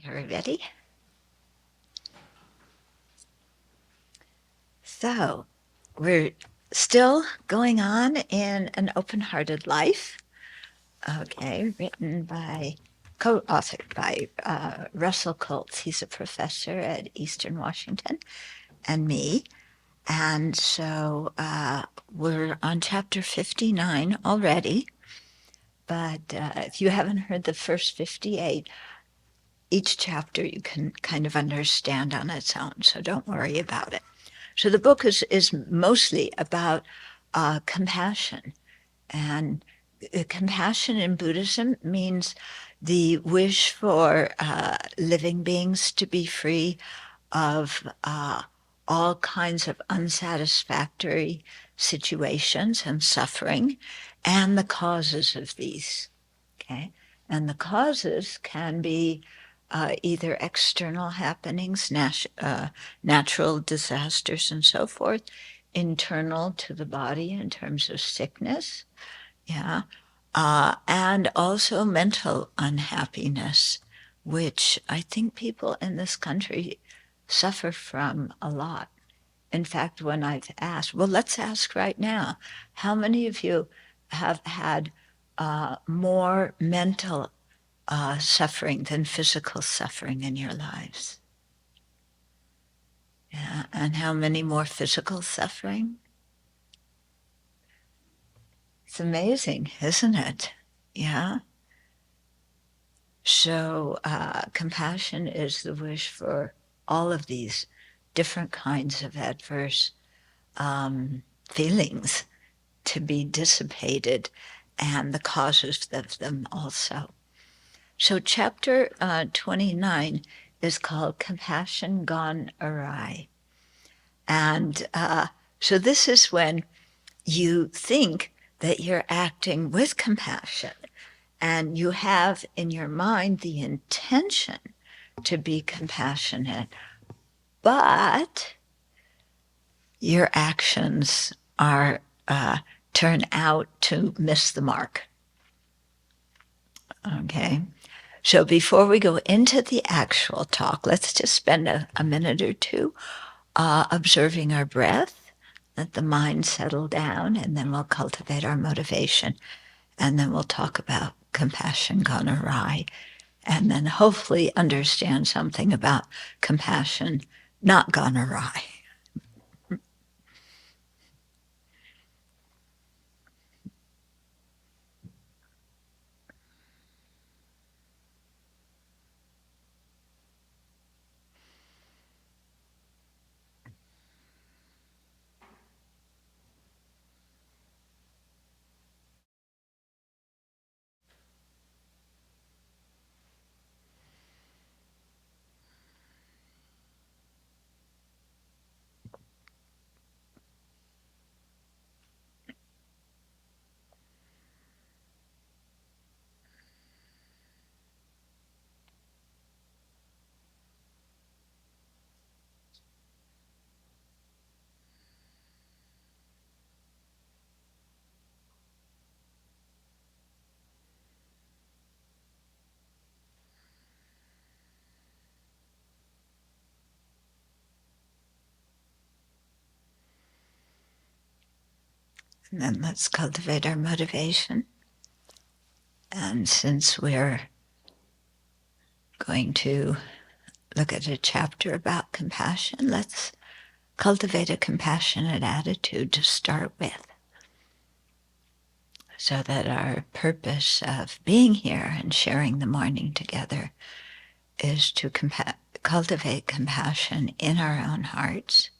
Everybody. So, we're still going on in An Open-Hearted Life, written by, co-authored by Russell Kolts. He's a professor at Eastern Washington, and me. And so we're on chapter 59 already, but if you haven't heard the first 58, each chapter you can kind of understand on its own, so don't worry about it. So the book is mostly about compassion. And compassion in Buddhism means the wish for living beings to be free of all kinds of unsatisfactory situations and suffering and the causes of these. Okay? And the causes can be either external happenings, natural disasters and so forth, internal to the body in terms of sickness, and also mental unhappiness, which I think people in this country suffer from a lot. In fact, when I've asked, well, let's ask right now, how many of you have had more mental suffering than physical suffering in your lives? Yeah, and how many more physical suffering? It's amazing, isn't it? Yeah. So compassion is the wish for all of these different kinds of adverse feelings to be dissipated and the causes of them also. So chapter 29 is called Compassion Gone Awry. And so this is when you think that you're acting with compassion and you have in your mind the intention to be compassionate, but your actions are turn out to miss the mark. Okay. So before we go into the actual talk, let's just spend a minute or two observing our breath, let the mind settle down, and then we'll cultivate our motivation. And then we'll talk about compassion gone awry, and then hopefully understand something about compassion not gone awry. And then let's cultivate our motivation. And since we're going to look at a chapter about compassion, let's cultivate a compassionate attitude to start with, so that our purpose of being here and sharing the morning together is to cultivate compassion in our own hearts,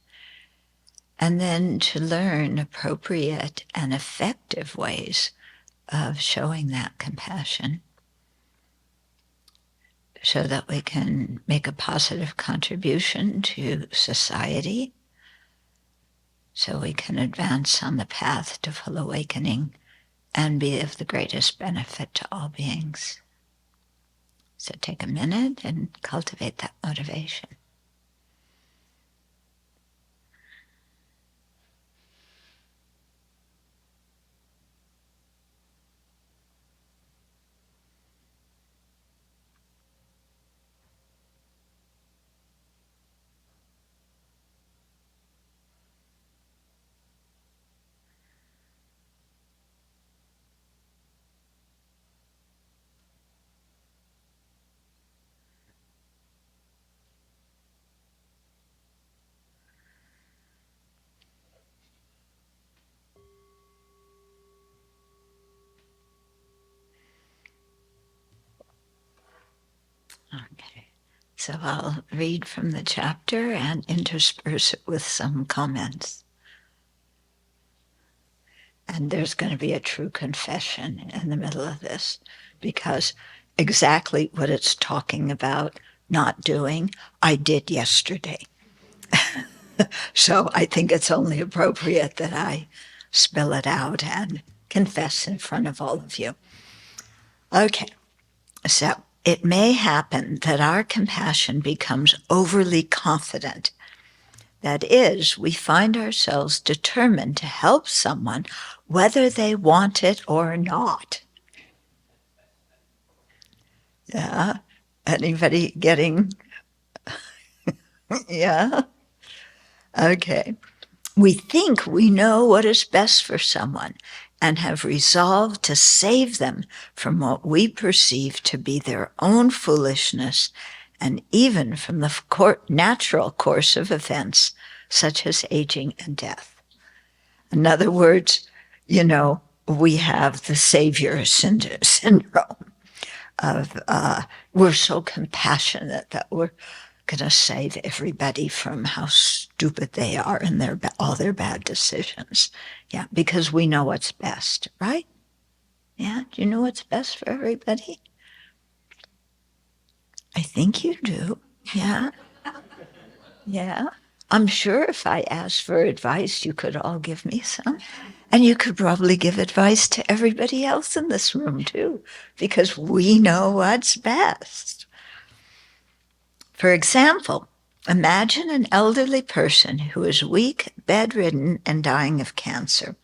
and then to learn appropriate and effective ways of showing that compassion so that we can make a positive contribution to society, so we can advance on the path to full awakening and be of the greatest benefit to all beings. So take a minute and cultivate that motivation. So I'll read from the chapter and intersperse it with some comments. And there's going to be a true confession in the middle of this, because exactly what it's talking about not doing, I did yesterday. So I think it's only appropriate that I spill it out and confess in front of all of you. Okay, so it may happen that our compassion becomes overly confident. That is, we find ourselves determined to help someone whether they want it or not. Yeah? Anybody getting... Yeah? Okay. We think we know what is best for someone and have resolved to save them from what we perceive to be their own foolishness and even from the natural course of events, such as aging and death. In other words, we have the savior syndrome of we're so compassionate that we're going to save everybody from how stupid they are and all their bad decisions. Yeah, because we know what's best, right? Yeah, do you know what's best for everybody? I think you do. Yeah. Yeah. I'm sure if I asked for advice, you could all give me some. And you could probably give advice to everybody else in this room too, because we know what's best. For example, imagine an elderly person who is weak, bedridden, and dying of cancer.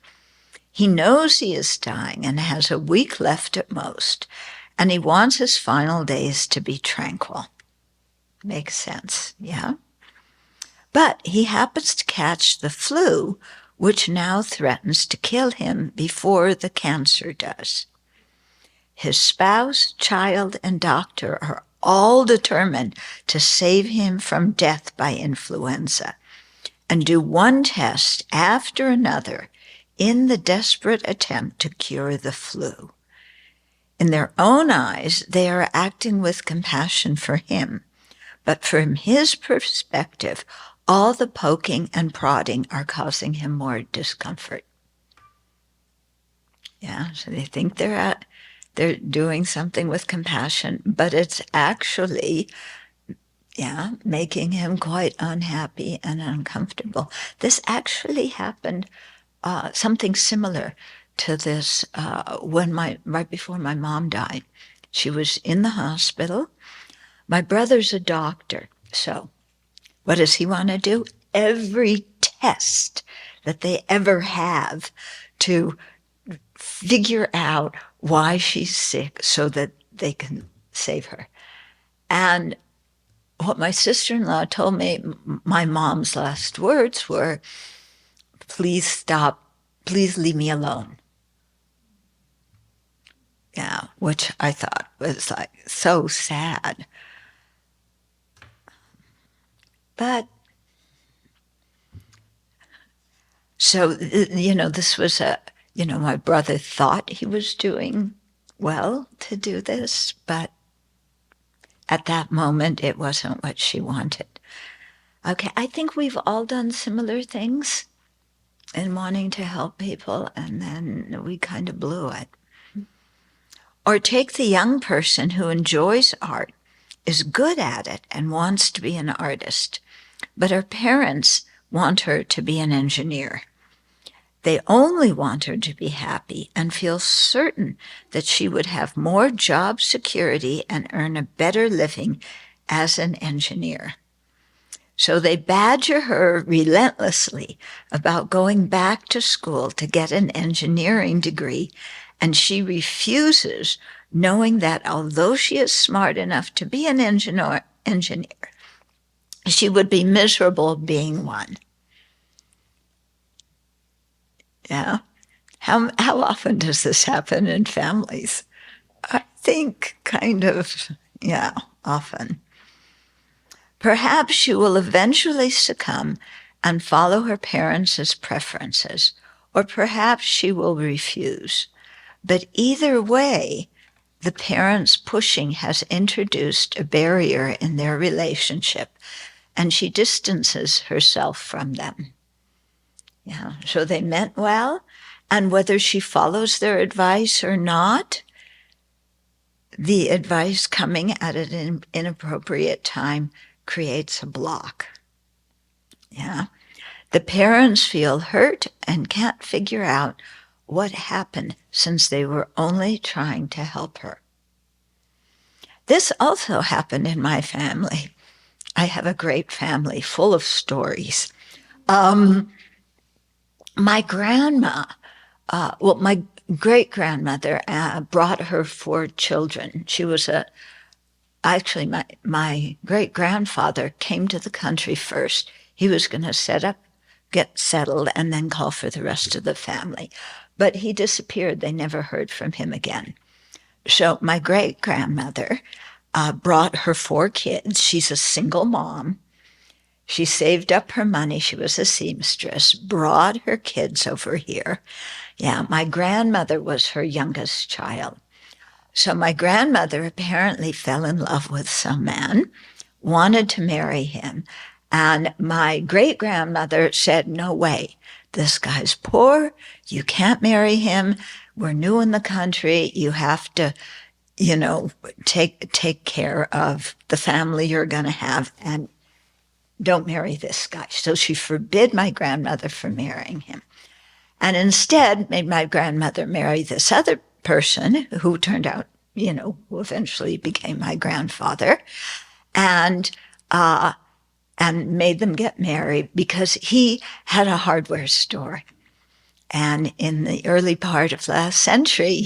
He knows he is dying and has a week left at most, and he wants his final days to be tranquil. Makes sense, yeah? But he happens to catch the flu, which now threatens to kill him before the cancer does. His spouse, child, and doctor are all determined to save him from death by influenza and do one test after another in the desperate attempt to cure the flu. In their own eyes, they are acting with compassion for him, but from his perspective, all the poking and prodding are causing him more discomfort. Yeah, so they think they're doing something with compassion, but it's actually, making him quite unhappy and uncomfortable. This actually happened, something similar to this right before my mom died. She was in the hospital. My brother's a doctor, so what does he want to do? Every test that they ever have to figure out why she's sick so that they can save her. And what my sister-in-law told me, my mom's last words were, please stop, please leave me alone. Yeah, which I thought was like so sad. But, so, this was my brother thought he was doing well to do this, but at that moment, it wasn't what she wanted. Okay, I think we've all done similar things in wanting to help people, and then we kind of blew it. Or take the young person who enjoys art, is good at it, and wants to be an artist, but her parents want her to be an engineer. They only want her to be happy and feel certain that she would have more job security and earn a better living as an engineer. So they badger her relentlessly about going back to school to get an engineering degree, and she refuses, knowing that although she is smart enough to be an engineer, she would be miserable being one. Yeah. How often does this happen in families? I think kind of, often. Perhaps she will eventually succumb and follow her parents' preferences, or perhaps she will refuse. But either way, the parents' pushing has introduced a barrier in their relationship, and she distances herself from them. Yeah, so they meant well, and whether she follows their advice or not, the advice coming at an inappropriate time creates a block. Yeah. The parents feel hurt and can't figure out what happened since they were only trying to help her. This also happened in my family. I have a great family full of stories. My grandma, my great-grandmother brought her 4 children. She was actually, my great-grandfather came to the country first. He was going to get settled, and then call for the rest of the family. But he disappeared. They never heard from him again. So my great-grandmother brought her 4 kids. She's a single mom. She saved up her money. She was a seamstress, brought her kids over here. Yeah, my grandmother was her youngest child. So my grandmother apparently fell in love with some man, wanted to marry him. And my great-grandmother said, no way, this guy's poor, you can't marry him, we're new in the country, you have to, take care of the family you're going to have, and don't marry this guy. So she forbid my grandmother from marrying him, and instead made my grandmother marry this other person who turned out, who eventually became my grandfather, and made them get married because he had a hardware store. And in the early part of last century,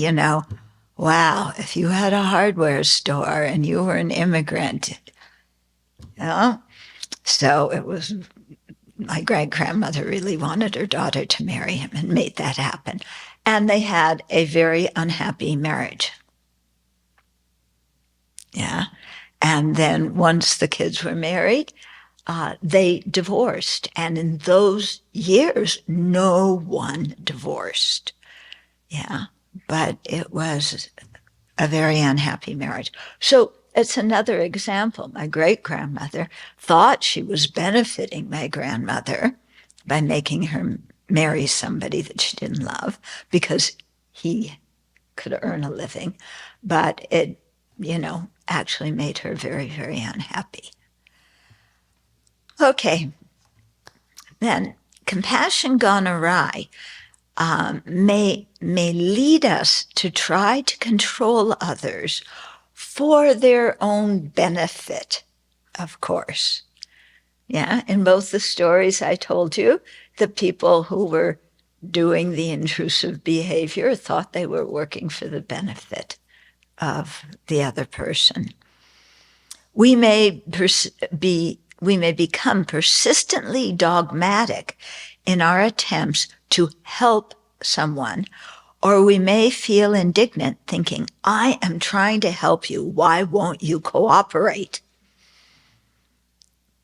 wow, if you had a hardware store and you were an immigrant, so it was, my great-grandmother really wanted her daughter to marry him and made that happen. And they had a very unhappy marriage. Yeah. And then once the kids were married, they divorced. And in those years, no one divorced. Yeah. But it was a very unhappy marriage. So it's another example. My great-grandmother thought she was benefiting my grandmother by making her marry somebody that she didn't love because he could earn a living. But it, actually made her very, very unhappy. Okay. Then compassion gone awry may lead us to try to control others for their own benefit, of course. Yeah, in both the stories I told you, the people who were doing the intrusive behavior thought they were working for the benefit of the other person. We may become persistently dogmatic in our attempts to help someone, or we may feel indignant thinking, I am trying to help you, why won't you cooperate?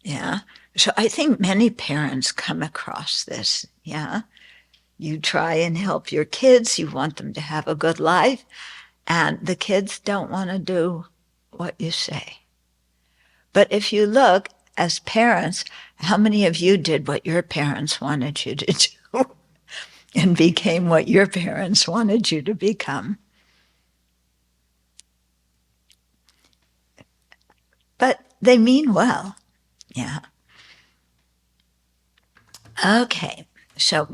Yeah, so I think many parents come across this, yeah. You try and help your kids, you want them to have a good life, and the kids don't want to do what you say. But if you look, as parents, how many of you did what your parents wanted you to do and became what your parents wanted you to become? But they mean well, yeah. Okay, so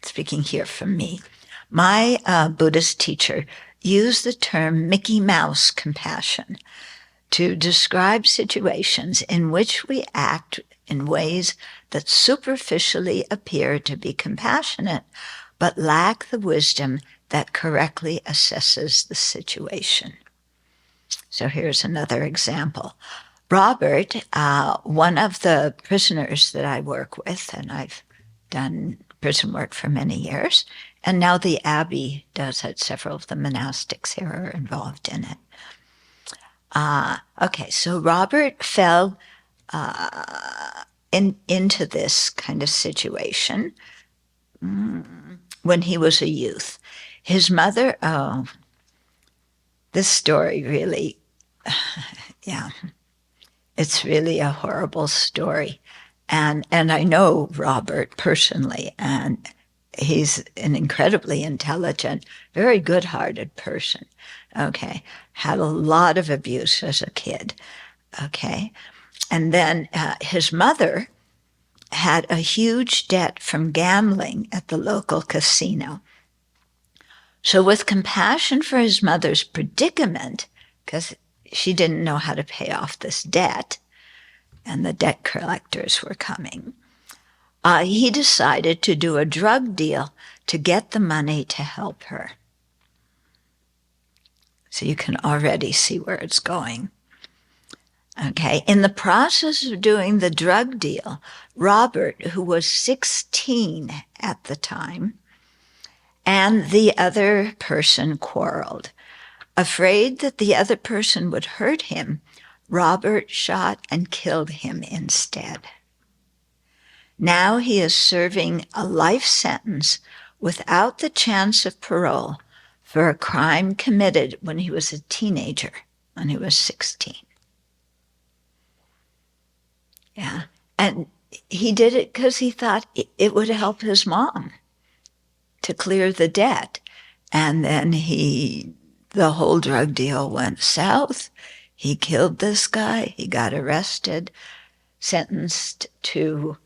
speaking here from me, my Buddhist teacher used the term Mickey Mouse compassion to describe situations in which we act in ways that superficially appear to be compassionate, but lack the wisdom that correctly assesses the situation. So here's another example. Robert, one of the prisoners that I work with, and I've done prison work for many years, and now the Abbey does it. Several of the monastics here are involved in it. Okay, so Robert fell into this kind of situation when he was a youth. His mother, this story really, yeah, it's really a horrible story. And I know Robert personally, and he's an incredibly intelligent, very good-hearted person. Okay, had a lot of abuse as a kid. Okay, and then his mother had a huge debt from gambling at the local casino. So with compassion for his mother's predicament, because she didn't know how to pay off this debt, and the debt collectors were coming, he decided to do a drug deal to get the money to help her. So you can already see where it's going. Okay, in the process of doing the drug deal, Robert, who was 16 at the time, and the other person quarreled. Afraid that the other person would hurt him, Robert shot and killed him instead. Now he is serving a life sentence without the chance of parole for a crime committed when he was a teenager, when he was 16. Yeah, and he did it because he thought it would help his mom to clear the debt. And then the whole drug deal went south. He killed this guy. He got arrested, sentenced to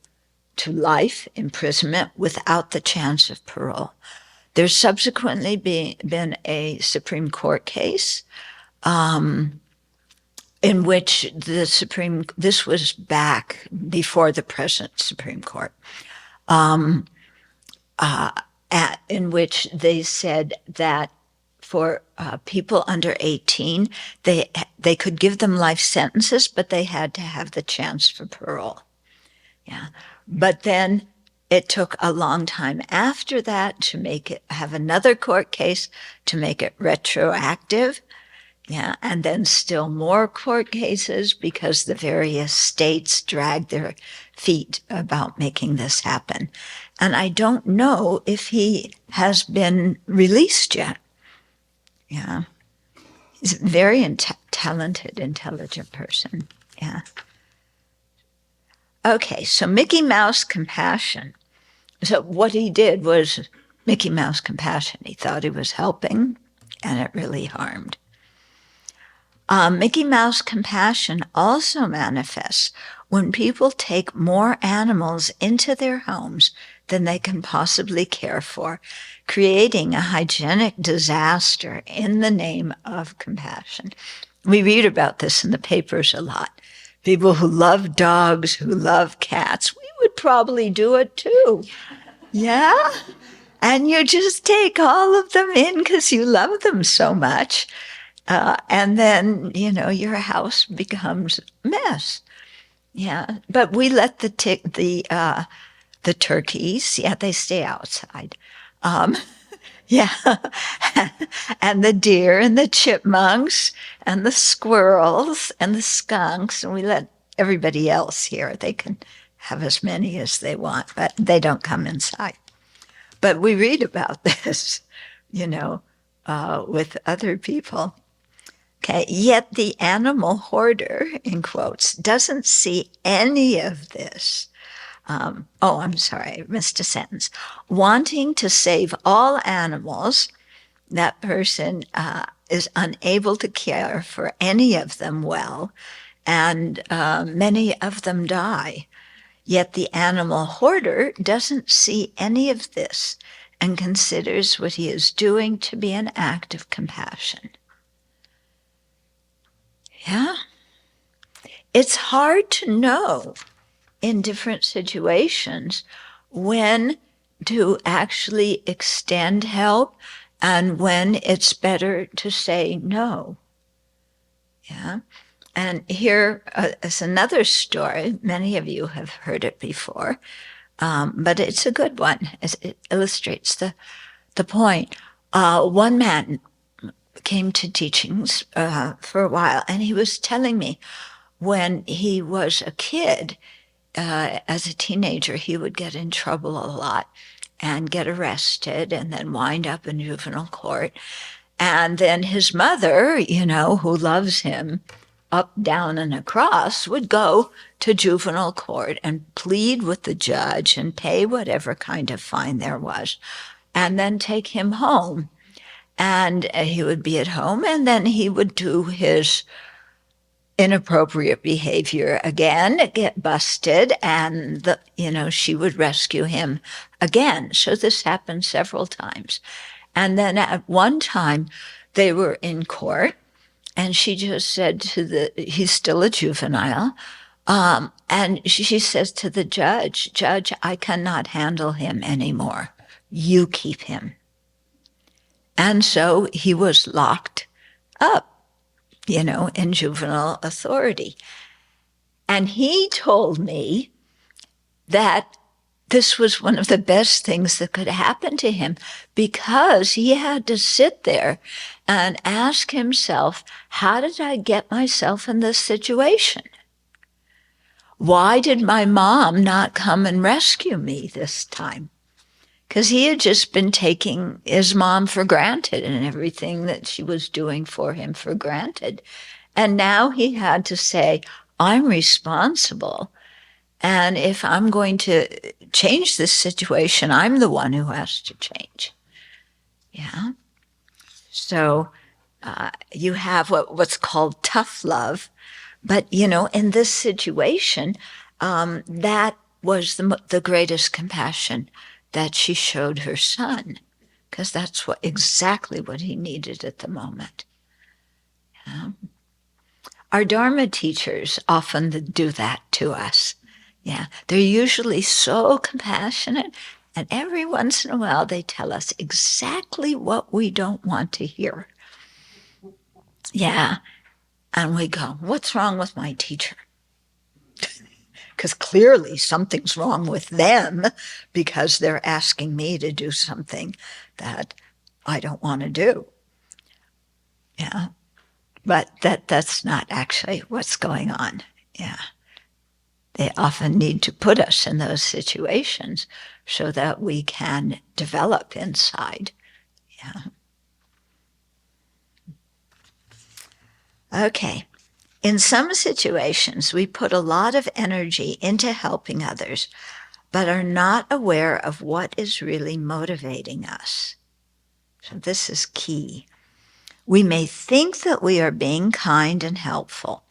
life imprisonment without the chance of parole. There's subsequently been a Supreme Court case in which this was back before the present Supreme Court, in which they said that for people under 18, they could give them life sentences, but they had to have the chance for parole. Yeah, but then it took a long time after that to have another court case to make it retroactive. Yeah, and then still more court cases because the various states dragged their feet about making this happen. And I don't know if he has been released yet. Yeah, he's a very talented, intelligent person. Yeah. Okay, so Mickey Mouse compassion. So what he did was Mickey Mouse compassion. He thought he was helping, and it really harmed. Mickey Mouse compassion also manifests when people take more animals into their homes than they can possibly care for, creating a hygienic disaster in the name of compassion. We read about this in the papers a lot. People who love dogs, who love cats, we would probably do it too. Yeah? And you just take all of them in because you love them so much. And then, your house becomes a mess. Yeah. But we let the turkeys, they stay outside. Yeah. And the deer and the chipmunks and the squirrels and the skunks, and we let everybody else here. They can have as many as they want, but they don't come inside. But we read about this, with other people. Okay, yet the animal hoarder, in quotes, doesn't see any of this. I'm sorry, I missed a sentence. Wanting to save all animals, that person is unable to care for any of them well, and many of them die. Yet the animal hoarder doesn't see any of this and considers what he is doing to be an act of compassion. Yeah. It's hard to know in different situations when to actually extend help and when it's better to say no. Yeah. And here is another story. Many of you have heard it before, but it's a good one. It illustrates the point. One man came to teachings for a while, and he was telling me when he was a kid, as a teenager, he would get in trouble a lot and get arrested and then wind up in juvenile court. And then his mother, who loves him up, down, and across, would go to juvenile court and plead with the judge and pay whatever kind of fine there was, and then take him home. And he would be at home, and then he would do his inappropriate behavior again, get busted, and she would rescue him again. So this happened several times. And then at one time they were in court, and she just said he's still a juvenile, and she says to the judge, I cannot handle him anymore. You keep him. And so he was locked up, in juvenile authority. And he told me that this was one of the best things that could happen to him, because he had to sit there and ask himself, how did I get myself in this situation? Why did my mom not come and rescue me this time? Because he had just been taking his mom for granted and everything that she was doing for him for granted. And now he had to say, I'm responsible. And if I'm going to change this situation, I'm the one who has to change. Yeah. So you have what's called tough love. But, in this situation, that was the greatest compassion that she showed her son, because that's exactly what he needed at the moment. Yeah. Our Dharma teachers often do that to us. Yeah, they're usually so compassionate, and every once in a while they tell us exactly what we don't want to hear. Yeah, and we go, what's wrong with my teacher? Because clearly something's wrong with them, because they're asking me to do something that I don't want to do. Yeah, but that's not actually what's going on. Yeah. They often need to put us in those situations so that we can develop inside. Yeah. Okay. In some situations, we put a lot of energy into helping others, but are not aware of what is really motivating us. So this is key. We may think that we are being kind and helpful,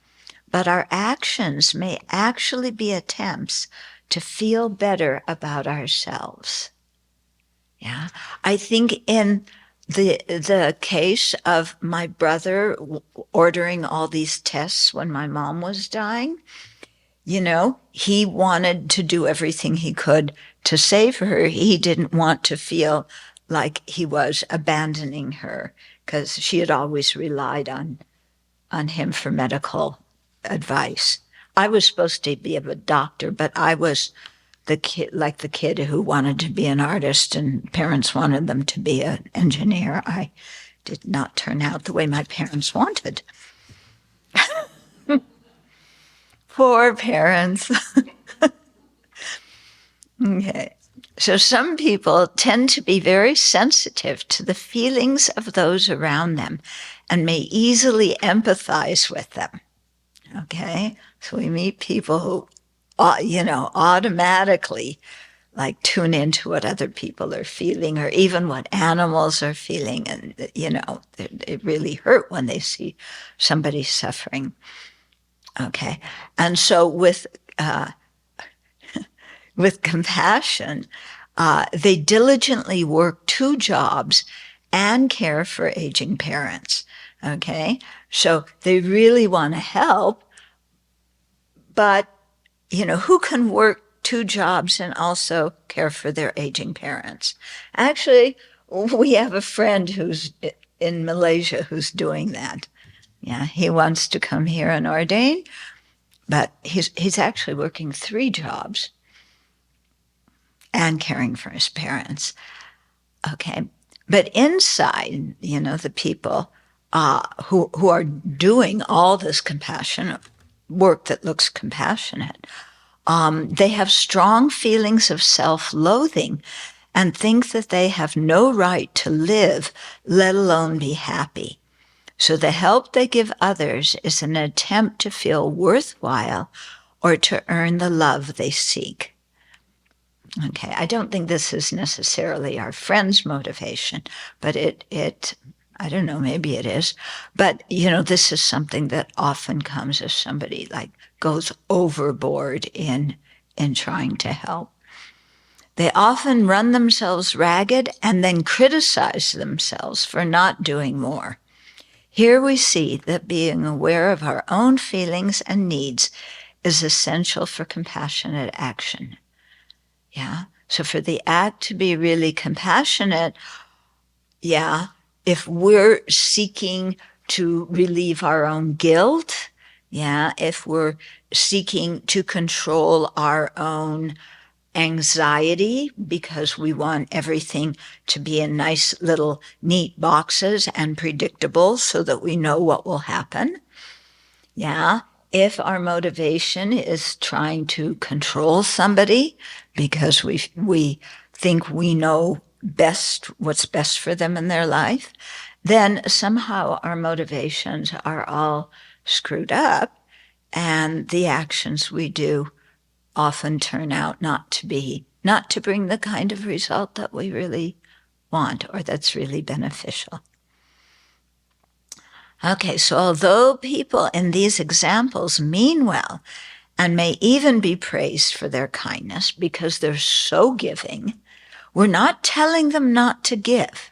but our actions may actually be attempts to feel better about ourselves. Yeah, I think in the case of my brother ordering all these tests when my mom was dying, he wanted to do everything he could to save her. He didn't want to feel like he was abandoning her, because she had always relied on him for medical advice. I was supposed to be a doctor, but I was the kid who wanted to be an artist and parents wanted them to be an engineer. I did not turn out the way my parents wanted. Poor parents. Okay. So some people tend to be very sensitive to the feelings of those around them and may easily empathize with them. Okay? So we meet people who, automatically tune into what other people are feeling, or even what animals are feeling. And, it really hurt when they see somebody suffering. Okay. And so with compassion, they diligently work 2 jobs and care for aging parents. Okay. So they really want to help, but, who can work 2 jobs and also care for their aging parents? Actually, we have a friend who's in Malaysia who's doing that. Yeah, he wants to come here and ordain, but he's actually working 3 jobs and caring for his parents. Okay, but inside, the people who are doing all this compassionate work that looks compassionate, they have strong feelings of self-loathing and think that they have no right to live, let alone be happy. So the help they give others is an attempt to feel worthwhile or to earn the love they seek. Okay, I don't think this is necessarily our friend's motivation, but I don't know, maybe it is. But, this is something that often comes as somebody like goes overboard in trying to help. They often run themselves ragged and then criticize themselves for not doing more. Here we see that being aware of our own feelings and needs is essential for compassionate action. Yeah. So for the act to be really compassionate, if we're seeking to relieve our own guilt, if we're seeking to control our own anxiety because we want everything to be in nice little neat boxes and predictable so that we know what will happen. If our motivation is trying to control somebody because we think we know best what's best for them in their life, then somehow our motivations are all screwed up, and the actions we do often turn out not to bring the kind of result that we really want or that's really beneficial. Okay, so although people in these examples mean well and may even be praised for their kindness because they're so giving, we're not telling them not to give.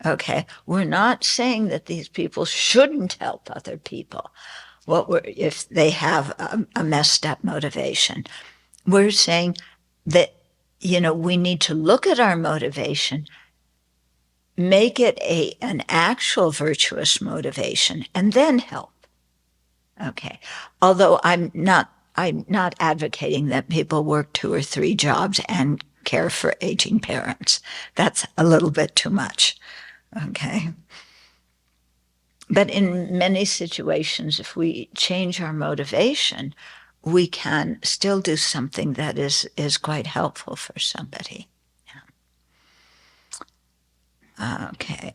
Okay, we're not saying that these people shouldn't help other people if they have a messed up motivation. We're saying that, we need to look at our motivation, make it an actual virtuous motivation, and then help. Okay. Although I'm not advocating that people work 2 or 3 jobs and care for aging parents. That's a little bit too much. Okay. But in many situations, if we change our motivation, we can still do something that is quite helpful for somebody. Okay.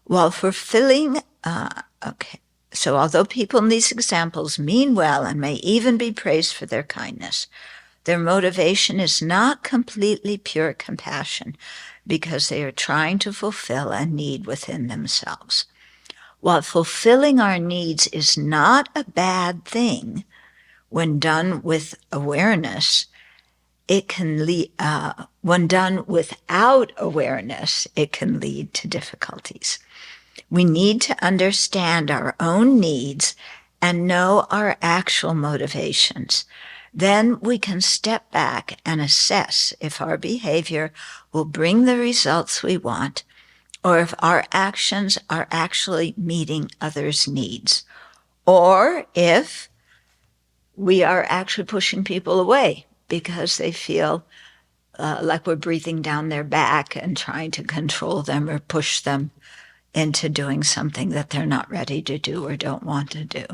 While fulfilling, so although people in these examples mean well and may even be praised for their kindness, their motivation is not completely pure compassion because they are trying to fulfill a need within themselves. While fulfilling our needs is not a bad thing when done with awareness, it can lead, when done without awareness, it can lead to difficulties. We need to understand our own needs and know our actual motivations. Then we can step back and assess if our behavior will bring the results we want, or if our actions are actually meeting others' needs, or if we are actually pushing people away because they feel like we're breathing down their back and trying to control them or push them into doing something that they're not ready to do or don't want to do.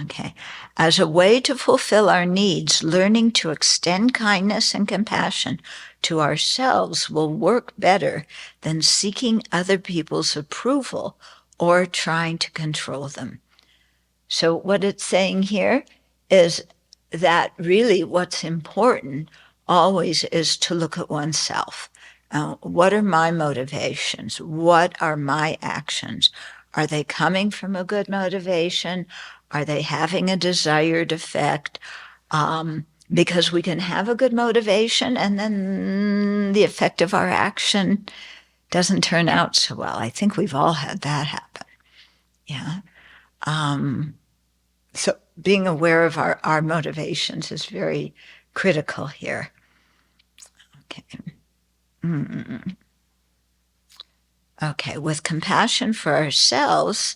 Okay. As a way to fulfill our needs, learning to extend kindness and compassion to ourselves will work better than seeking other people's approval or trying to control them. So what it's saying here is that really what's important always is to look at oneself. What are my motivations? What are my actions? Are they coming from a good motivation? Are they having a desired effect? Because we can have a good motivation and then the effect of our action doesn't turn out so well. I think we've all had that happen. Yeah. So being aware of our motivations is very critical here. Okay. Okay, with compassion for ourselves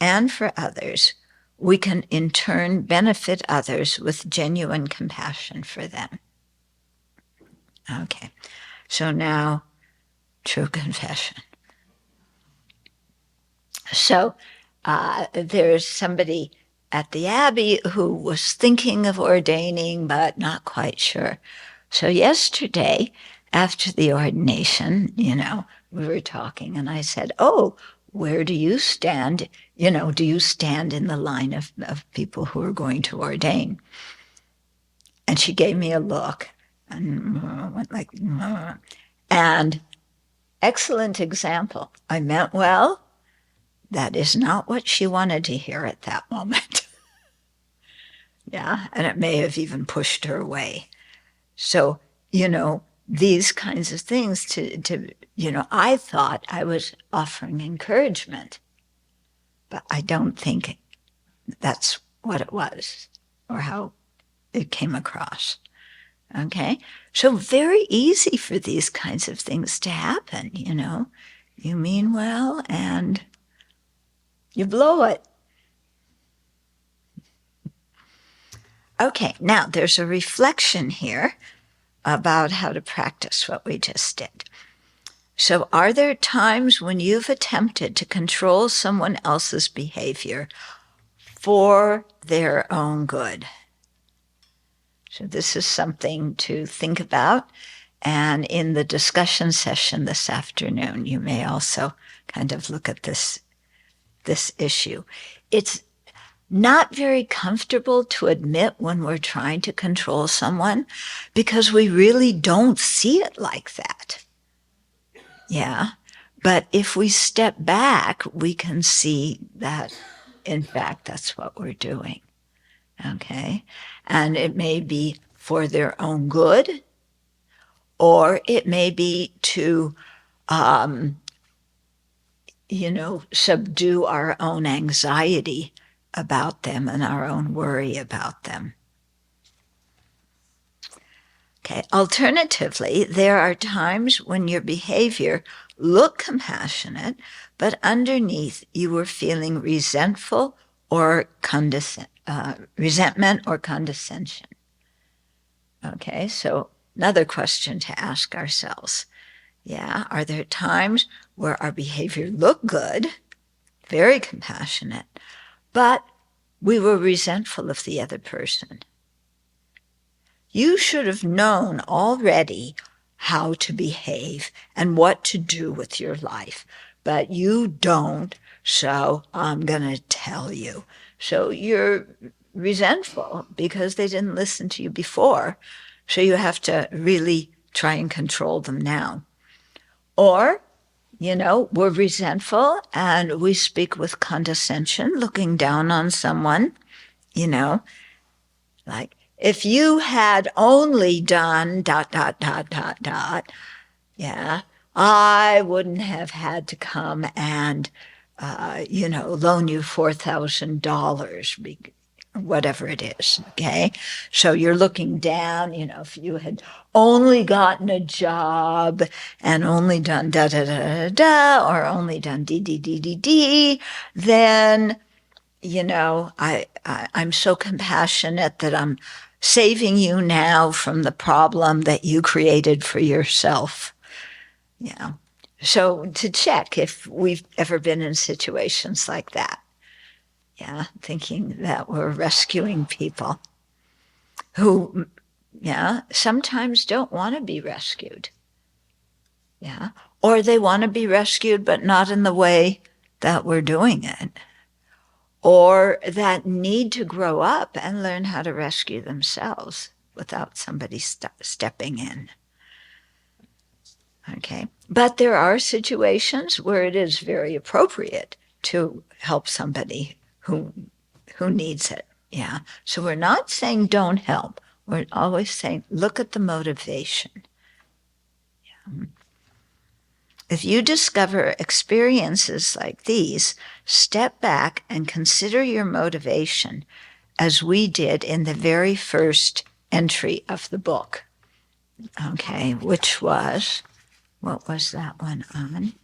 and for others, we can in turn benefit others with genuine compassion for them. Okay, so now true confession. So there's somebody at the Abbey who was thinking of ordaining but not quite sure. So yesterday, after the ordination, we were talking and I said, oh, where do you stand? Do you stand in the line of people who are going to ordain? And she gave me a look and went like, and excellent example. I meant well. That is not what she wanted to hear at that moment. Yeah, and it may have even pushed her away. So, these kinds of things I thought I was offering encouragement, but I don't think that's what it was or how it came across. Okay? So very easy for these kinds of things to happen, You mean well and you blow it. Okay, now there's a reflection here about how to practice what we just did. So are there times when you've attempted to control someone else's behavior for their own good? So this is something to think about. And in the discussion session this afternoon, you may also kind of look at this issue. It's not very comfortable to admit when we're trying to control someone because we really don't see it like that. Yeah. But if we step back, we can see that, in fact, that's what we're doing. Okay. And it may be for their own good, or it may be to, subdue our own anxiety about them and our own worry about them. Okay. Alternatively, there are times when your behavior looked compassionate, but underneath you were feeling resentful or resentment or condescension. Okay, so another question to ask ourselves. Yeah, are there times where our behavior looked good, very compassionate, but we were resentful of the other person? You should have known already how to behave and what to do with your life, but you don't, so I'm going to tell you. So you're resentful because they didn't listen to you before, so you have to really try and control them now. Or, we're resentful and we speak with condescension, looking down on someone, like, if you had only done ... yeah, I wouldn't have had to come and, loan you $4,000, whatever it is, okay? So you're looking down, if you had only gotten a job and only done or only done then, I'm so compassionate that I'm saving you now from the problem that you created for yourself. Yeah. So to check if we've ever been in situations like that. Yeah, thinking that we're rescuing people who, sometimes don't want to be rescued. Yeah. Or they want to be rescued, but not in the way that we're doing it. Or that need to grow up and learn how to rescue themselves without somebody stepping in. Okay. But there are situations where it is very appropriate to help somebody who needs it. Yeah. So we're not saying don't help. We're always saying look at the motivation. Yeah. If you discover experiences like these, step back and consider your motivation, as we did in the very first entry of the book. Okay, which was, what was that one on?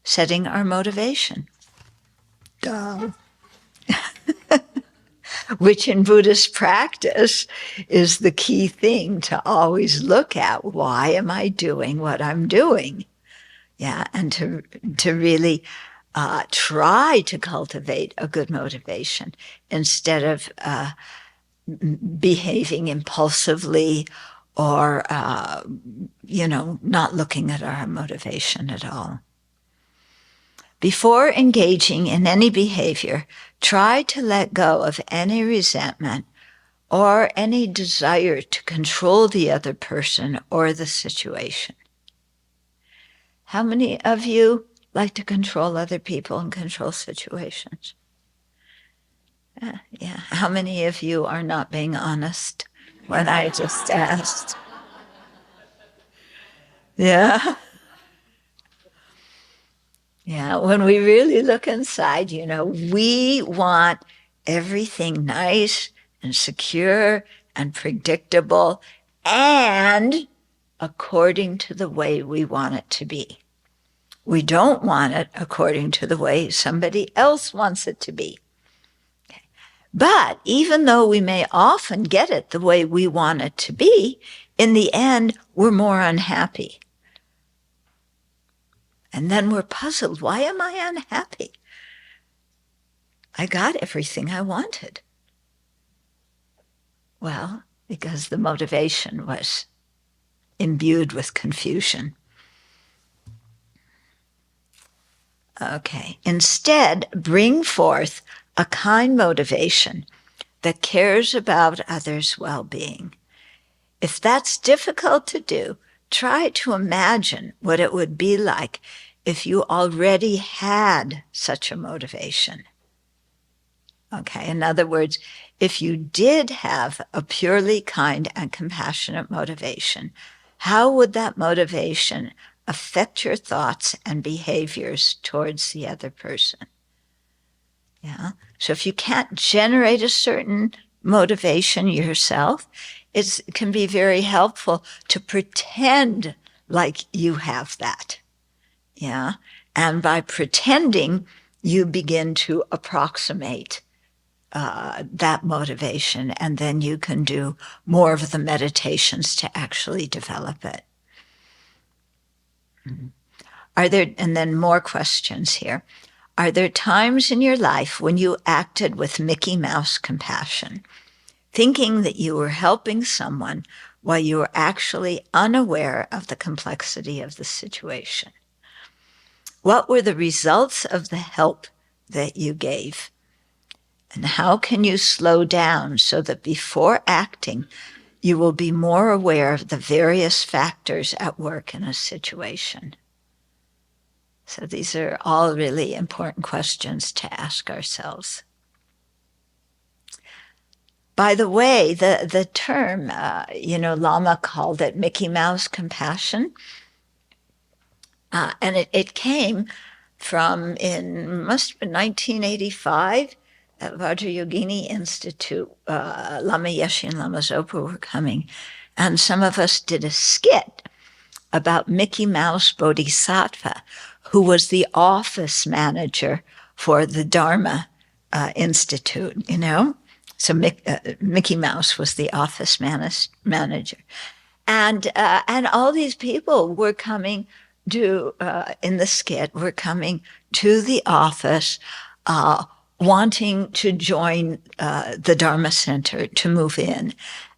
Setting our motivation. Duh. Which in Buddhist practice is the key thing to always look at. Why am I doing what I'm doing? Yeah, and to really try to cultivate a good motivation instead of behaving impulsively or, not looking at our motivation at all. Before engaging in any behavior, try to let go of any resentment or any desire to control the other person or the situation. How many of you like to control other people and control situations? Yeah. How many of you are not being honest when I just asked? Yeah. Yeah, when we really look inside, we want everything nice and secure and predictable and according to the way we want it to be. We don't want it according to the way somebody else wants it to be. Okay. But even though we may often get it the way we want it to be, in the end, we're more unhappy. And then we're puzzled. Why am I unhappy? I got everything I wanted. Well, because the motivation was imbued with confusion. Okay. Instead, bring forth a kind motivation that cares about others' well-being. If that's difficult to do, try to imagine what it would be like if you already had such a motivation. Okay, in other words, if you did have a purely kind and compassionate motivation, how would that motivation affect your thoughts and behaviors towards the other person? Yeah. So if you can't generate a certain motivation yourself, it can be very helpful to pretend like you have that. Yeah. And by pretending, you begin to approximate that motivation, and then you can do more of the meditations to actually develop it. And then more questions here. Are there times in your life when you acted with Mickey Mouse compassion, thinking that you were helping someone while you were actually unaware of the complexity of the situation? What were the results of the help that you gave? And how can you slow down so that before acting, you will be more aware of the various factors at work in a situation? So these are all really important questions to ask ourselves. By the way, the term, Lama called it Mickey Mouse compassion. And it came from, must have been 1985, at Vajrayogini Institute. Lama Yeshe and Lama Zopa were coming. And some of us did a skit about Mickey Mouse Bodhisattva, who was the office manager for the Dharma Institute, So Mickey Mouse was the office manager. And all these people were coming to, in the skit, were coming to the office, wanting to join the Dharma Center to move in.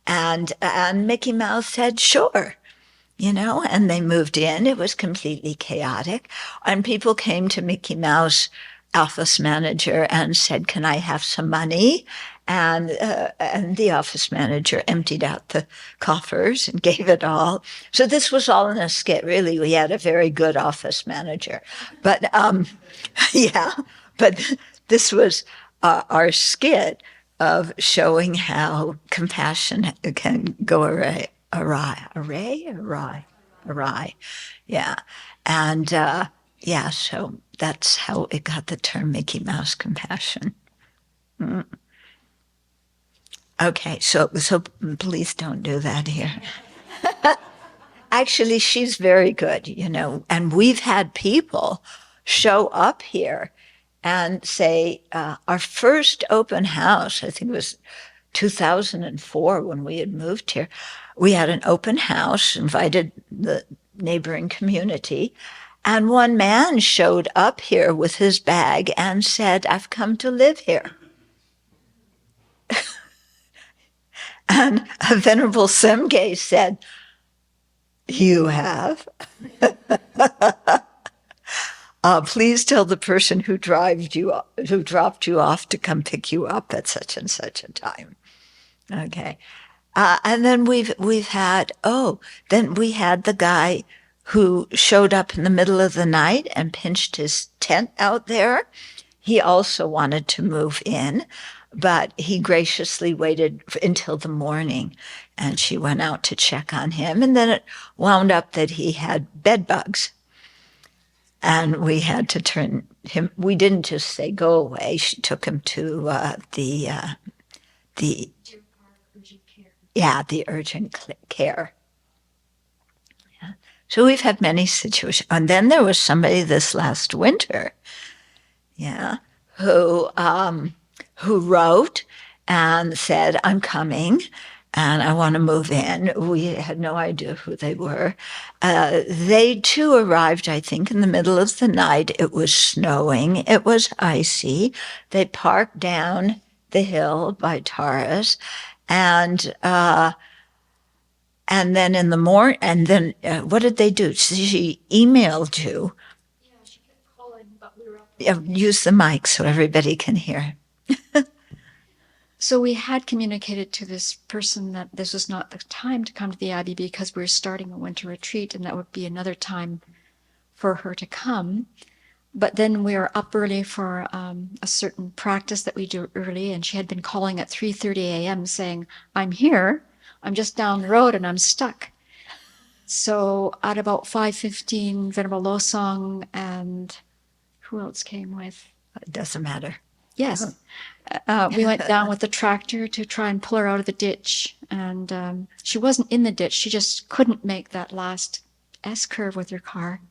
And Mickey Mouse said, sure. And they moved in. It was completely chaotic. And people came to Mickey Mouse, office manager, and said, can I have some money? And the office manager emptied out the coffers and gave it all. So this was all in a skit. Really, we had a very good office manager. But, but this was our skit of showing how compassion can go awry. Yeah. And, so that's how it got the term Mickey Mouse compassion. Mm. Okay, so please don't do that here. Actually, she's very good, and we've had people show up here and say, our first open house, I think it was 2004 when we had moved here, we had an open house, invited the neighboring community, And one man showed up here with his bag and said, "I've come to live here." And Venerable Semge said, "You have? Please tell the person who dropped you off to come pick you up at such and such a time." Okay. And then we had the guy who showed up in the middle of the night and pinched his tent out there. He also wanted to move in, but he graciously waited until the morning, and she went out to check on him. And then it wound up that he had bed bugs, and we had to turn him. We didn't just say go away. She took him to the urgent care. Yeah. So we've had many situations. And then there was somebody this last winter, who wrote and said, "I'm coming and I want to move in." We had no idea who they were. They too arrived, I think, in the middle of the night. It was snowing. It was icy. They parked down the hill by Taurus. And then in the morning, what did they do? She emailed you. Yeah, she kept calling, but we were up. Use the mic so everybody can hear. So we had communicated to this person that this was not the time to come to the Abbey because we were starting a winter retreat, and that would be another time for her to come. But then we were up early for a certain practice that we do early, and she had been calling at 3:30 a.m. saying, "I'm here, I'm just down the road and I'm stuck." So at about 5:15, Venerable Losong and who else came with? It doesn't matter. Yes. We went down with the tractor to try and pull her out of the ditch. And she wasn't in the ditch. She just couldn't make that last S-curve with her car.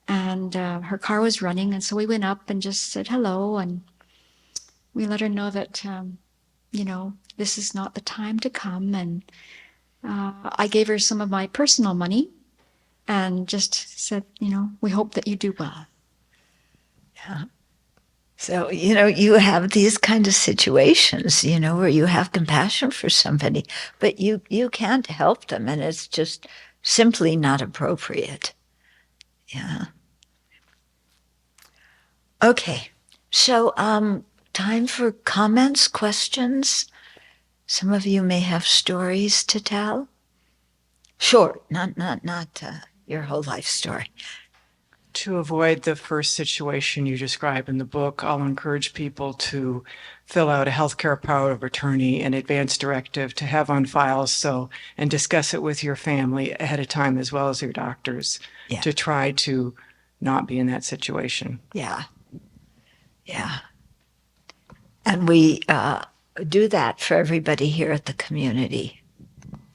And her car was running. And so we went up and just said hello. And we let her know that, this is not the time to come. And I gave her some of my personal money and just said, we hope that you do well. Yeah. So, you have these kind of situations, where you have compassion for somebody, but you can't help them, and it's just simply not appropriate. Yeah. Okay. So, time for comments, questions. Some of you may have stories to tell. Short, not your whole life story. To avoid the first situation you describe in the book, I'll encourage people to fill out a healthcare power of attorney and advance directive to have on file and discuss it with your family ahead of time as well as your doctors to try to not be in that situation. Yeah. Yeah. And we do that for everybody here at the community.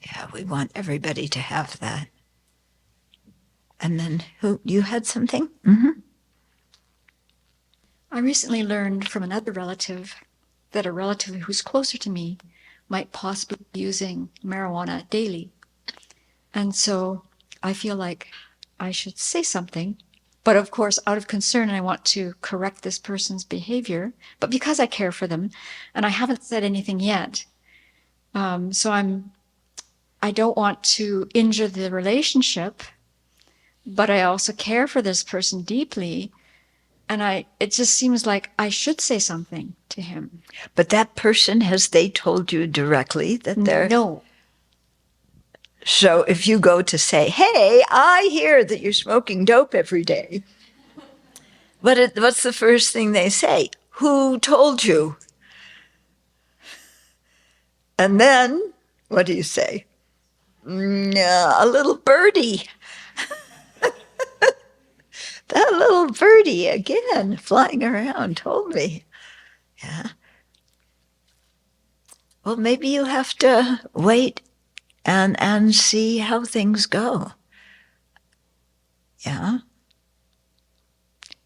Yeah, we want everybody to have that. And then you had something? Mm-hmm. I recently learned from another relative that a relative who's closer to me might possibly be using marijuana daily. And so I feel like I should say something, but of course, out of concern, I want to correct this person's behavior, but because I care for them, and I haven't said anything yet. So I don't want to injure the relationship, but I also care for this person deeply. And it just seems like I should say something to him. But that person, has they told you directly that they're... No. So if you go to say, "Hey, I hear that you're smoking dope every day," what's the first thing they say? "Who told you?" And then, what do you say? "A little birdie." That little birdie again flying around told me. Yeah. Well, maybe you have to wait and see how things go. Yeah.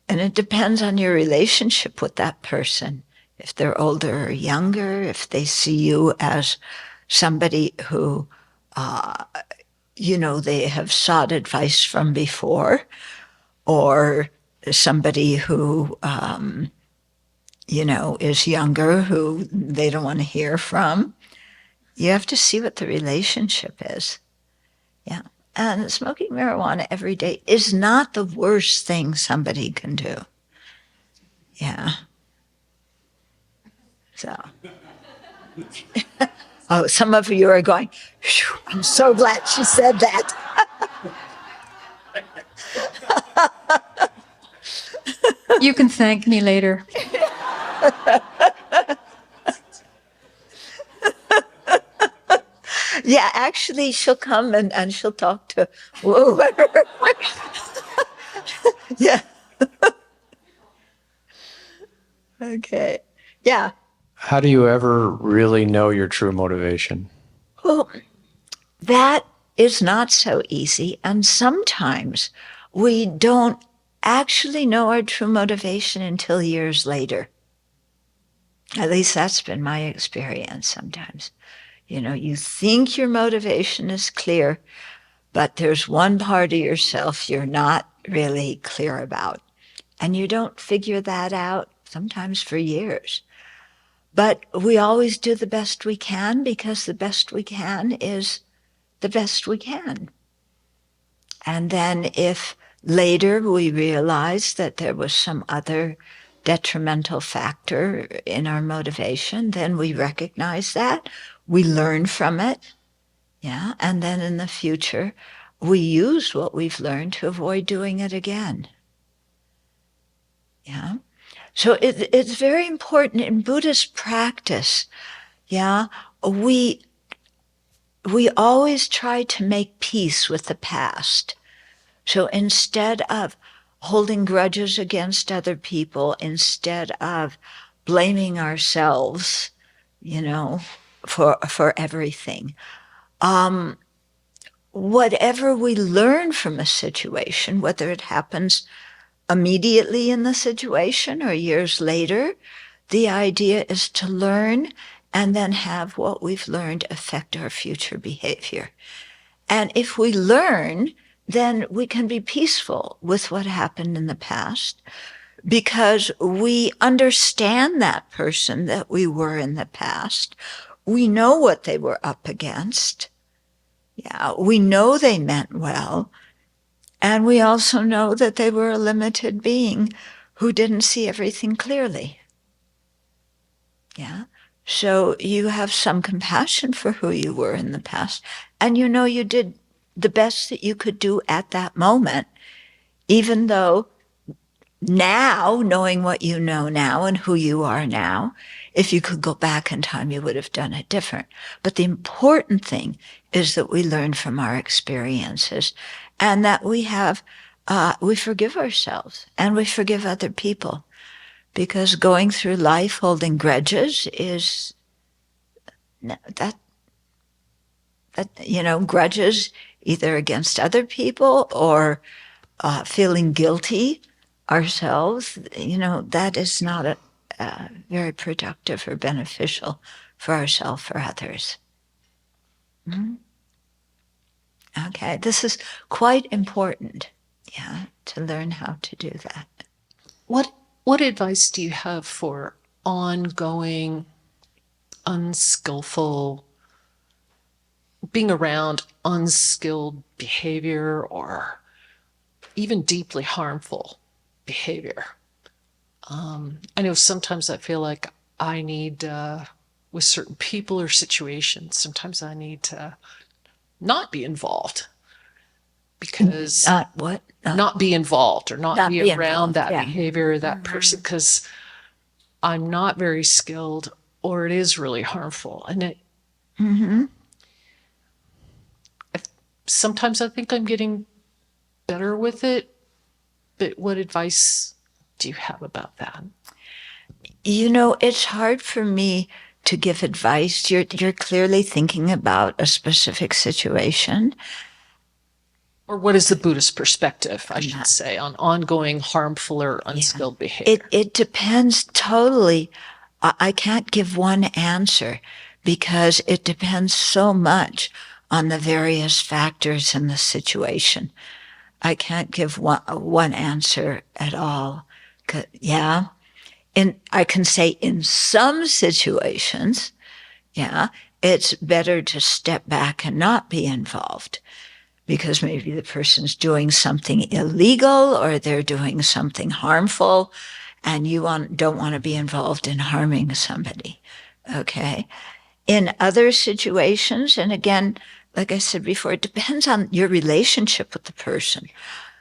And it depends on your relationship with that person. If they're older or younger, if they see you as somebody who, they have sought advice from before, or somebody who, is younger, who they don't want to hear from. You have to see what the relationship is. Yeah. And smoking marijuana every day is not the worst thing somebody can do. Yeah. So. Oh, some of you are going, I'm so glad she said that. You can thank me later. Yeah, actually, she'll come and she'll talk to whoever. Yeah. Okay. Yeah. How do you ever really know your true motivation? Well, that is not so easy. And sometimes we don't actually know our true motivation until years later. At least that's been my experience sometimes. You think your motivation is clear, but there's one part of yourself you're not really clear about. And you don't figure that out sometimes for years. But we always do the best we can, because the best we can is the best we can. And then if later we realize that there was some other detrimental factor in our motivation, then we recognize that, we learn from it, yeah, and then in the future we use what we've learned to avoid doing it again. Yeah. So it's very important in Buddhist practice, yeah, we always try to make peace with the past. So instead of holding grudges against other people, instead of blaming ourselves, for everything, whatever we learn from a situation, whether it happens immediately in the situation or years later, the idea is to learn and then have what we've learned affect our future behavior. And if we learn, then we can be peaceful with what happened in the past, because we understand that person that we were in the past. We know what they were up against. Yeah, we know they meant well. And we also know that they were a limited being who didn't see everything clearly. Yeah. So you have some compassion for who you were in the past, and you did the best that you could do at that moment, even though now, knowing what you know now and who you are now, if you could go back in time, you would have done it different. But the important thing is that we learn from our experiences, and that we forgive ourselves and we forgive other people. Because going through life holding grudges is grudges either against other people or feeling guilty ourselves, that is not very productive or beneficial for ourselves or others. Mm-hmm. Okay, this is quite important, to learn how to do that. What advice do you have for ongoing, unskillful, being around unskilled behavior or even deeply harmful behavior? I know sometimes I feel like I need, with certain people or situations, sometimes I need to not be involved, because not be involved or not be around that behavior or that person, because I'm not very skilled or it is really harmful. And sometimes I think I'm getting better with it, but what advice do you have about that? It's hard for me to give advice. You're clearly thinking about a specific situation. Or what is the Buddhist perspective, I should say, on ongoing harmful or unskilled behavior? It depends totally. I can't give one answer, because it depends so much on the various factors in the situation. I can't give one answer at all. Yeah. And I can say in some situations, yeah, it's better to step back and not be involved because maybe the person's doing something illegal or they're doing something harmful and you don't want to be involved in harming somebody. Okay. In other situations, and again, like I said before, it depends on your relationship with the person.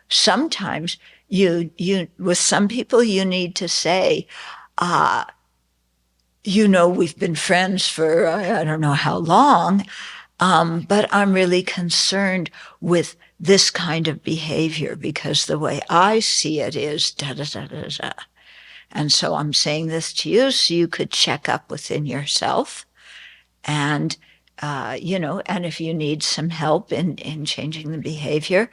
Sometimes you with some people you need to say, we've been friends for I don't know how long, but I'm really concerned with this kind of behavior because the way I see it is da da da da da. And so I'm saying this to you so you could check up within yourself. And, and if you need some help in changing the behavior,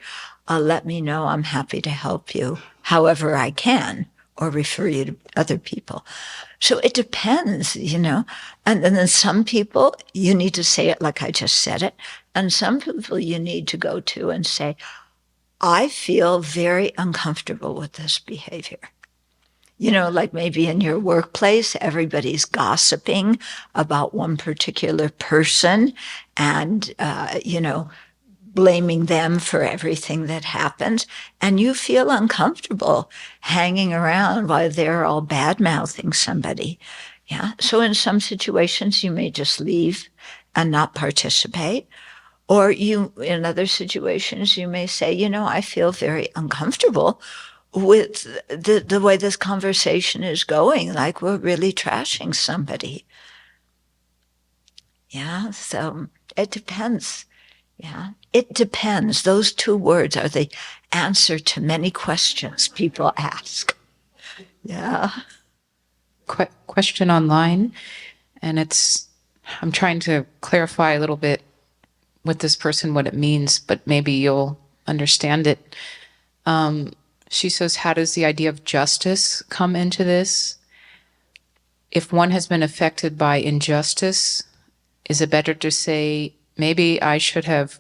let me know. I'm happy to help you however I can or refer you to other people. So it depends, and then some people you need to say it like I just said it. And some people you need to go to and say, I feel very uncomfortable with this behavior. Like maybe in your workplace, everybody's gossiping about one particular person and, blaming them for everything that happens. And you feel uncomfortable hanging around while they're all bad-mouthing somebody. Yeah. So in some situations, you may just leave and not participate. Or in other situations, you may say, I feel very uncomfortable with the way this conversation is going, like we're really trashing somebody. Yeah, so it depends. Yeah, it depends. Those two words are the answer to many questions people ask. Yeah. Question online, and I'm trying to clarify a little bit with this person what it means, but maybe you'll understand it. She says, how does the idea of justice come into this? If one has been affected by injustice, is it better to say, maybe I should have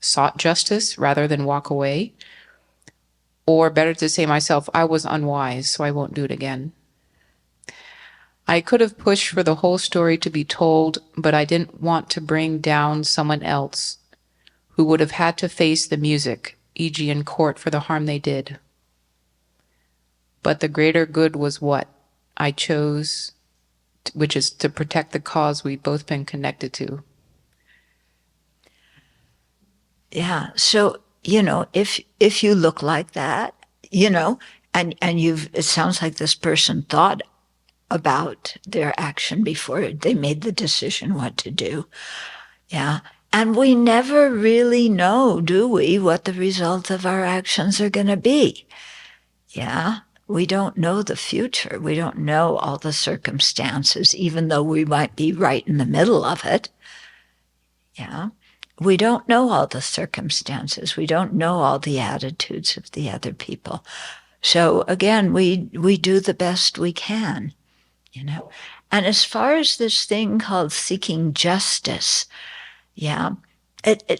sought justice rather than walk away? Or better to say myself, I was unwise, so I won't do it again. I could have pushed for the whole story to be told, but I didn't want to bring down someone else who would have had to face the music, e.g. in court for the harm they did. But the greater good was what I chose, which is to protect the cause we've both been connected to. Yeah. So, if you look like that, and it sounds like this person thought about their action before they made the decision what to do. Yeah. And we never really know, do we, what the result of our actions are going to be. Yeah. We don't know the future. We don't know all the circumstances, even though we might be right in the middle of it. Yeah. We don't know all the circumstances. We don't know all the attitudes of the other people. So again, we do the best we can, And as far as this thing called seeking justice, yeah,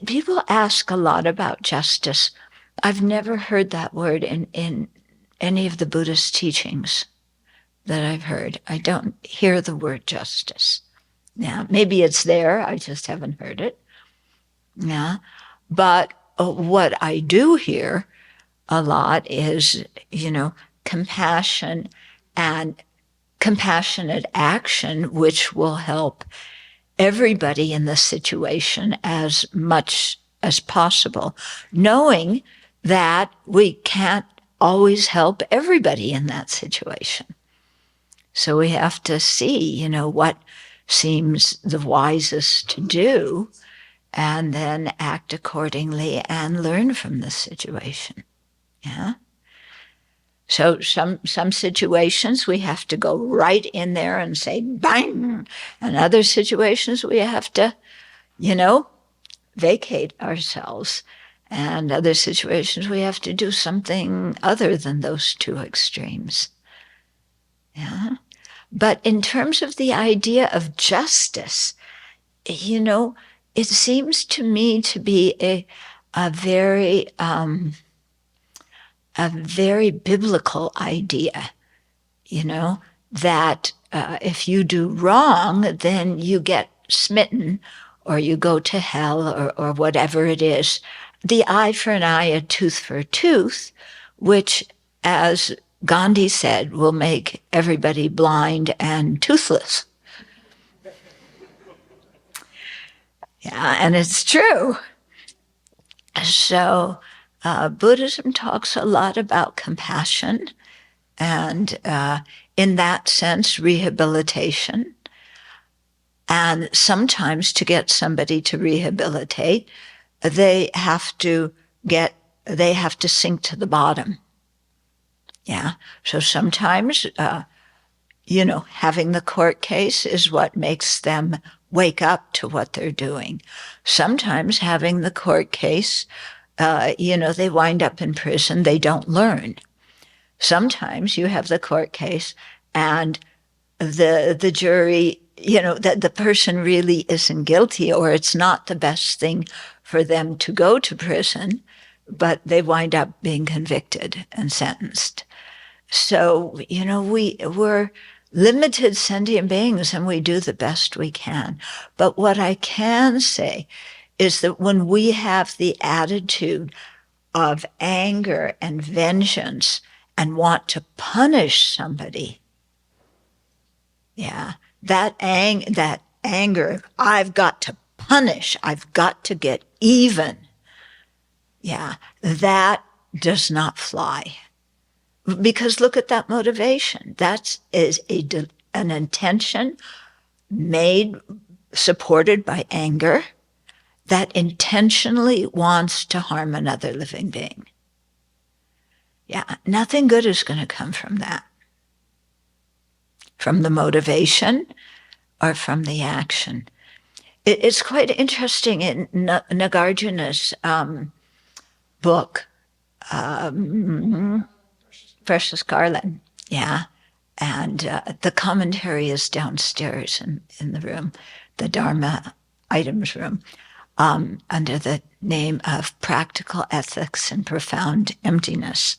people ask a lot about justice. I've never heard that word in any of the Buddhist teachings that I've heard. I don't hear the word justice. Yeah, maybe it's there. I just haven't heard it. Yeah, but what I do hear a lot is, compassion and compassionate action, which will help everybody in the situation as much as possible, knowing that we can't always help everybody in that situation. So we have to see, what seems the wisest to do and then act accordingly and learn from the situation. Yeah. So some situations we have to go right in there and say bang, and other situations we have to, vacate ourselves, and other situations we have to do something other than those two extremes. Yeah. But in terms of the idea of justice, it seems to me to be a very a very biblical idea, that if you do wrong, then you get smitten or you go to hell or whatever it is. The eye for an eye, a tooth for a tooth, which, as Gandhi said, will make everybody blind and toothless. Yeah, and it's true. So Buddhism talks a lot about compassion and, in that sense, rehabilitation. And sometimes to get somebody to rehabilitate, they have to sink to the bottom. Yeah. So sometimes, having the court case is what makes them wake up to what they're doing. Sometimes having the court case, they wind up in prison, they don't learn. Sometimes you have the court case and the jury, that the person really isn't guilty, or it's not the best thing for them to go to prison, but they wind up being convicted and sentenced. So, we're limited sentient beings and we do the best we can. But what I can say is that when we have the attitude of anger and vengeance and want to punish somebody, that anger, I've got to punish, I've got to get even, that does not fly. Because look at that motivation. That is an intention supported by anger that intentionally wants to harm another living being. Nothing good is going to come from that. From the motivation or from the action. It's quite interesting in Nagarjuna's book, Precious Garland, and the commentary is downstairs in the room, the Dharma items room, under the name of Practical Ethics and Profound Emptiness.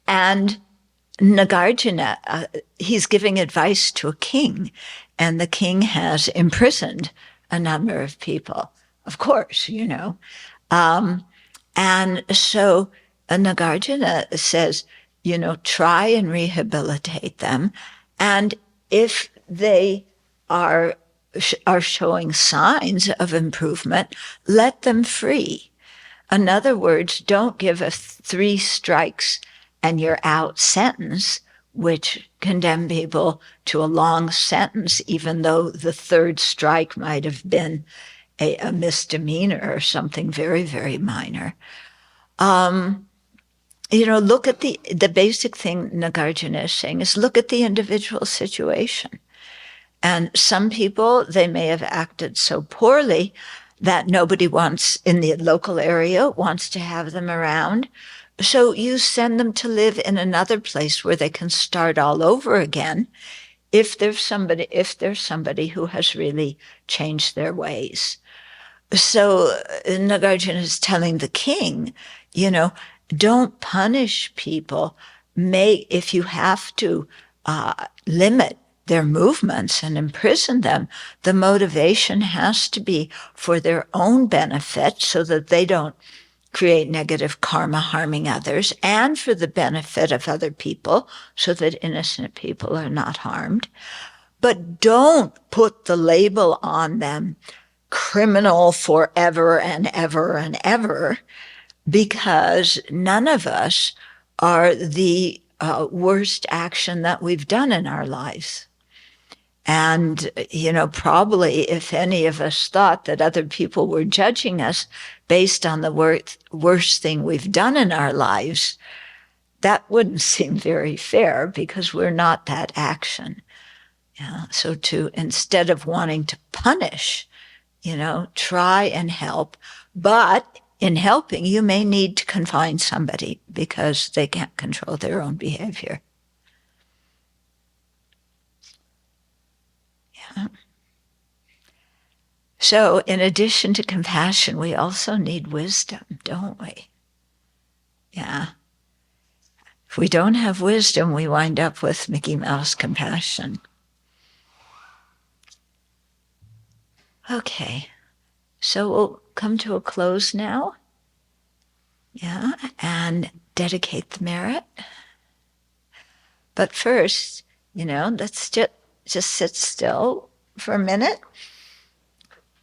And Nagarjuna, he's giving advice to a king, and the king has imprisoned a number of people, of course, and so Nagarjuna says, try and rehabilitate them. And if they are showing signs of improvement, let them free. In other words, don't give a 3 strikes and you're out sentence, which condemn people to a long sentence, even though the 3rd strike might have been a misdemeanor or something very, very minor. Look at the basic thing Nagarjuna is saying is look at the individual situation. And some people, they may have acted so poorly that nobody in the local area wants to have them around. So you send them to live in another place where they can start all over again if there's somebody who has really changed their ways. So Nagarjuna is telling the king, don't punish people. If you have to limit their movements and imprison them, the motivation has to be for their own benefit so that they don't create negative karma harming others, and for the benefit of other people so that innocent people are not harmed. But don't put the label on them, criminal forever and ever and ever, because none of us are the worst action that we've done in our lives. And, probably if any of us thought that other people were judging us based on the worst thing we've done in our lives, that wouldn't seem very fair because we're not that action. So instead of wanting to punish, try and help. But in helping, you may need to confine somebody because they can't control their own behavior. So in addition to compassion, we also need wisdom, don't we? If we don't have wisdom, we wind up with Mickey Mouse compassion. Okay, so we'll come to a close now. Yeah, and dedicate the merit. But first, let's just sit still for a minute.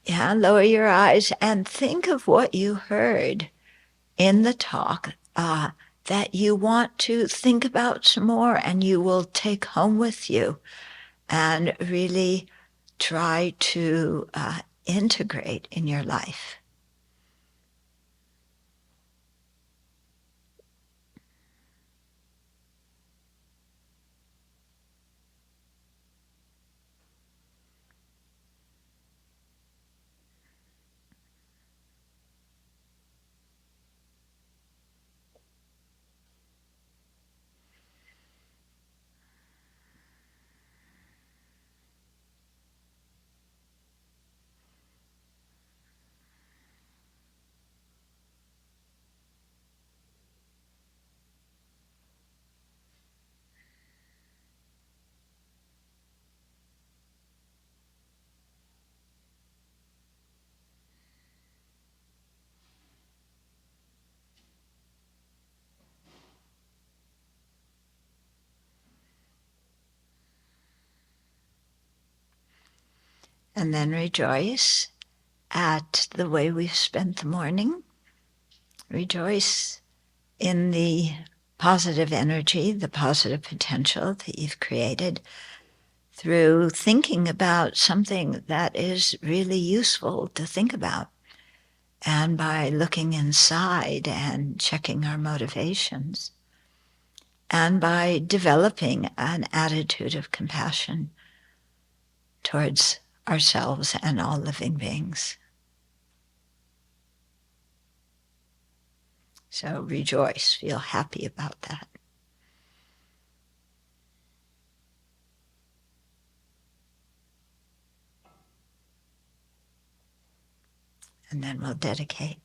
Yeah, lower your eyes and think of what you heard in the talk that you want to think about some more and you will take home with you and really try to integrate in your life. And then rejoice at the way we've spent the morning. Rejoice in the positive energy, the positive potential that you've created through thinking about something that is really useful to think about. And by looking inside and checking our motivations. And by developing an attitude of compassion towards ourselves and all living beings. So rejoice, feel happy about that. And then we'll dedicate.